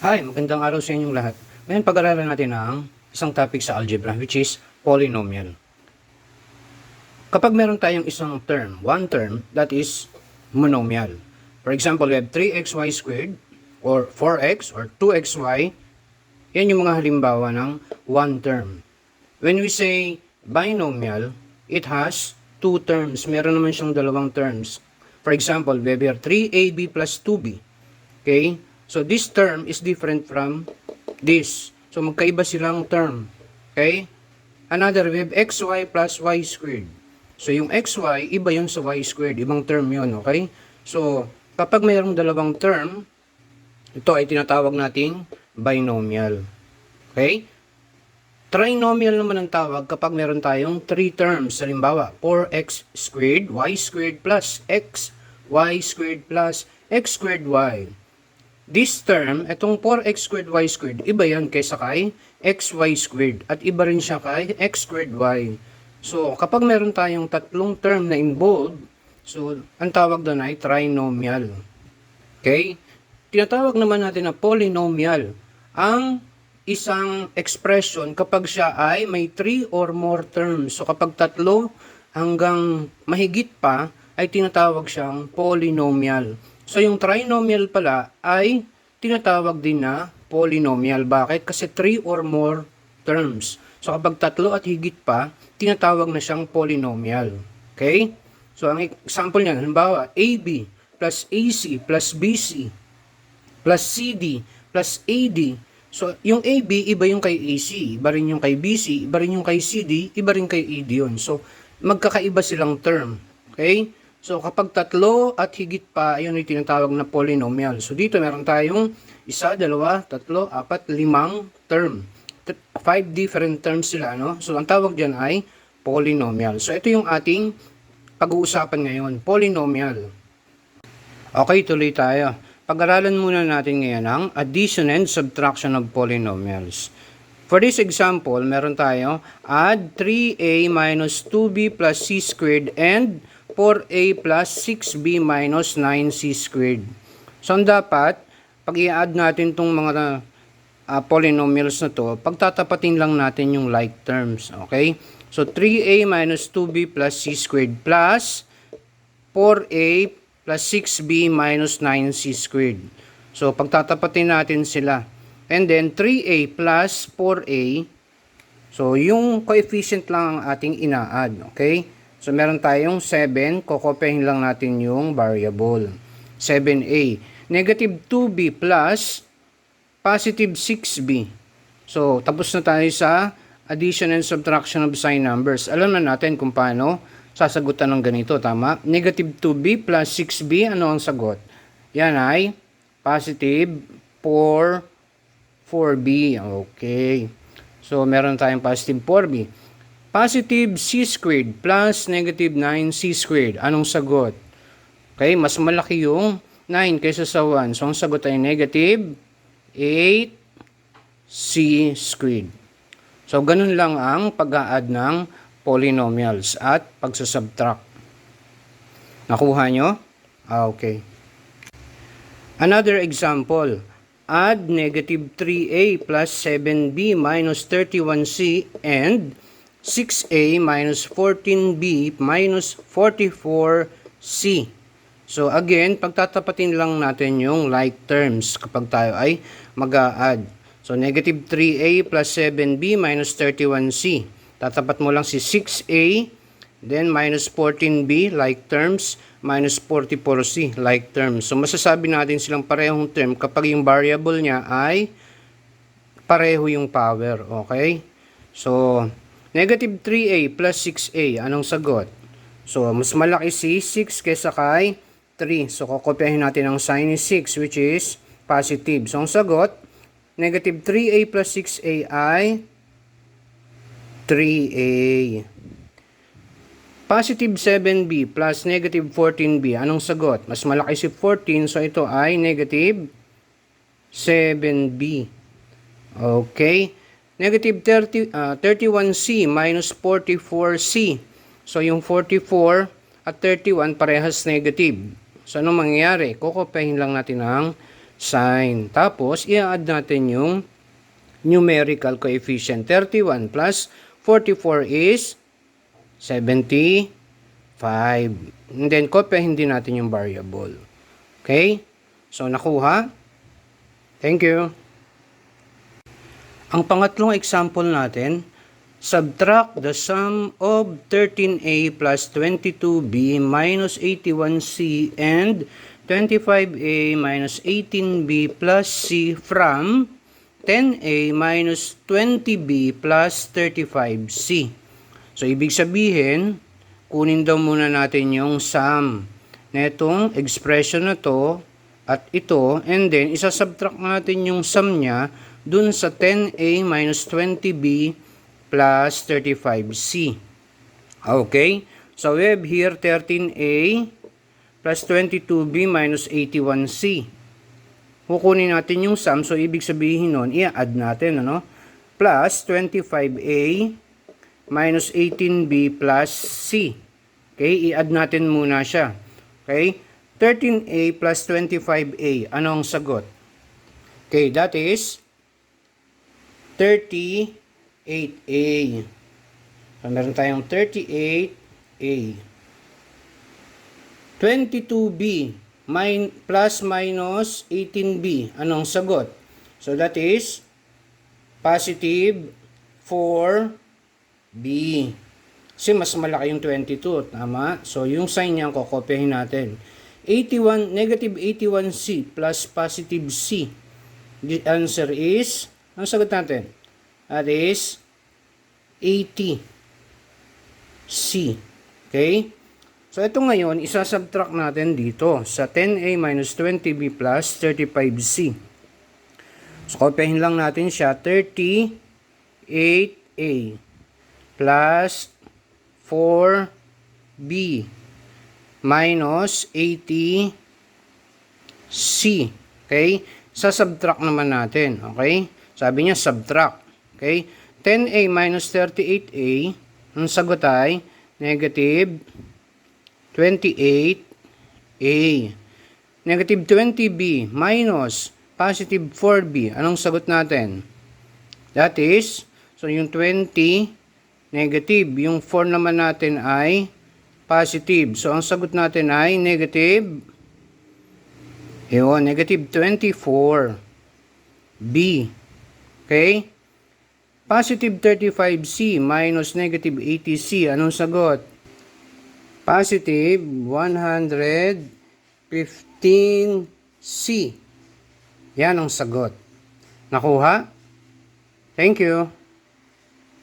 Hi, magandang araw sa inyong lahat. Ngayon pag-aralan natin ang isang topic sa algebra which is polynomial. Kapag meron tayong isang term, one term, that is monomial. For example, we have 3xy squared or 4x or 2xy. Yan yung mga halimbawa ng one term. When we say binomial, it has two terms. Meron naman siyang dalawang terms. For example, we have here 3ab plus 2b. Okay? So, this term is different from this. So, magkaiba silang term. Okay? Another, we have xy plus y squared. So, yung xy, iba yun sa y squared. Ibang term yun. Okay? So, kapag mayroong dalawang term, ito ay tinatawag nating binomial. Okay? Trinomial naman ang tawag kapag meron tayong 3 terms. Halimbawa, 4x squared, y squared plus x, y squared plus x squared y. This term, itong 4x squared y squared, iba yan kaysa kay xy squared. At iba rin siya kay x squared y. So, kapag meron tayong tatlong term na involved, so, ang tawag doon ay trinomial. Okay? Tinatawag naman natin na polynomial ang isang expression kapag siya ay may 3 or more terms. So, kapag tatlo hanggang mahigit pa, ay tinatawag siyang polynomial. So, yung trinomial pala ay tinatawag din na polynomial. Bakit? Kasi 3 or more terms. So, kapag tatlo at higit pa, tinatawag na siyang polynomial. Okay? So, ang example niyan, halimbawa, AB plus AC plus BC plus CD plus AD. So, yung AB, iba yung kay AC, iba rin yung kay BC, iba rin yung kay CD, iba rin kay AD yun. So, magkakaiba silang term. Okay? So, kapag tatlo at higit pa, ayun yung tinatawag na polynomial. So, dito meron tayong 1, 2, 3, 4, 5 term. 5 different terms sila, no? So, ang tawag dyan ay polynomial. So, ito yung ating pag-uusapan ngayon, polynomial. Okay, tuloy tayo. Pag-aralan muna natin ngayon ang addition and subtraction of polynomials. For this example, meron tayo add 3a minus 2b plus c squared and 4a plus 6b minus 9c squared. So, ang dapat, pag i-add natin itong mga polynomials na to, pagtatapatin lang natin yung like terms. Okay? So, 3a minus 2b plus c squared plus 4a plus 6b minus 9c squared. So, pagtatapatin natin sila. And then, 3a plus 4a. So, yung coefficient lang ang ating ina-add. Okay? So, meron tayong 7. Kokopyahin lang natin yung variable. 7a. Negative 2b plus positive 6b. So, tapos na tayo sa addition and subtraction of sign numbers. Alam na natin kung paano sasagutan ng ganito. Tama? Negative 2b plus 6b. Ano ang sagot? Yan ay positive 4b. Okay. So, meron tayong positive 4b. Positive c squared plus negative 9c squared. Anong sagot? Okay, mas malaki yung 9 kaysa sa 1. So, ang sagot ay negative 8c squared. So, ganun lang ang pag-a-add ng polynomials at pagsasubtract. Nakuha nyo? Okay. Another example. Add negative 3a plus 7b minus 31c and 6a minus 14b minus 44c. So again, pagtatapatin lang natin yung like terms kapag tayo ay mag-a-add. So negative 3a plus 7b minus 31c. Tatapat mo lang si 6a, then minus 14b, like terms, minus 44c, like terms. So masasabi natin silang parehong term kapag yung variable niya ay pareho yung power. Okay? So, negative 3a plus 6a, anong sagot? So, mas malaki si 6 kaysa kay 3. So, kokopyahin natin ang sign ni 6 which is positive. So, ang sagot, negative 3a plus 6a ay 3a. Positive 7b plus negative 14b, anong sagot? Mas malaki si 14, so ito ay negative 7b. Okay? Negative 31c minus 44c. So, yung 44 at 31 parehas negative. So, anong mangyayari? Kokopyahin lang natin ang sign. Tapos, i-add natin yung numerical coefficient. 31 plus 44 is 75. And then, kopyahin din natin yung variable. Okay? So, nakuha. Thank you. Ang pangatlong example natin, subtract the sum of 13a plus 22b minus 81c and 25a minus 18b plus c from 10a minus 20b plus 35c. So, ibig sabihin, kunin daw muna natin yung sum netong expression na to at ito, and then isasubtract natin yung sum niya dun sa 10a minus 20b plus 35c. Okay? So, we have here 13a plus 22b minus 81c. Kukunin natin yung sum. So, ibig sabihin nun, i-add natin, ano? Plus 25a minus 18b plus c. Okay? I-add natin muna siya. Okay? 13a plus 25a. Ano ang sagot? Okay, that is 38a. So, meron tayong 38a. 22b plus minus 18b. Anong sagot? So, that is positive 4b. Kasi mas malaki yung 22. Tama? So, yung sign niya, kokopyahin natin. 81, negative 81c plus positive c. The answer is, ang sagot natin? That is 80c. Okay? So, ito ngayon, isasubtract natin dito sa 10a minus 20b plus 35c. So, kopyahin lang natin siya. 38a plus 4b minus 80c. Okay? Sasubtract naman natin. Okay? Sabi niya, subtract. Okay? 10a minus 38a, ang sagot ay negative 28a. Negative 20b minus positive 4b. Anong sagot natin? That is, so yung 20 negative. Yung 4 naman natin ay positive. So, ang sagot natin ay negative, negative 24b. Okay? Positive 35c minus negative 80c. Anong sagot? Positive 115c. Yan ang sagot. Nakuha? Thank you.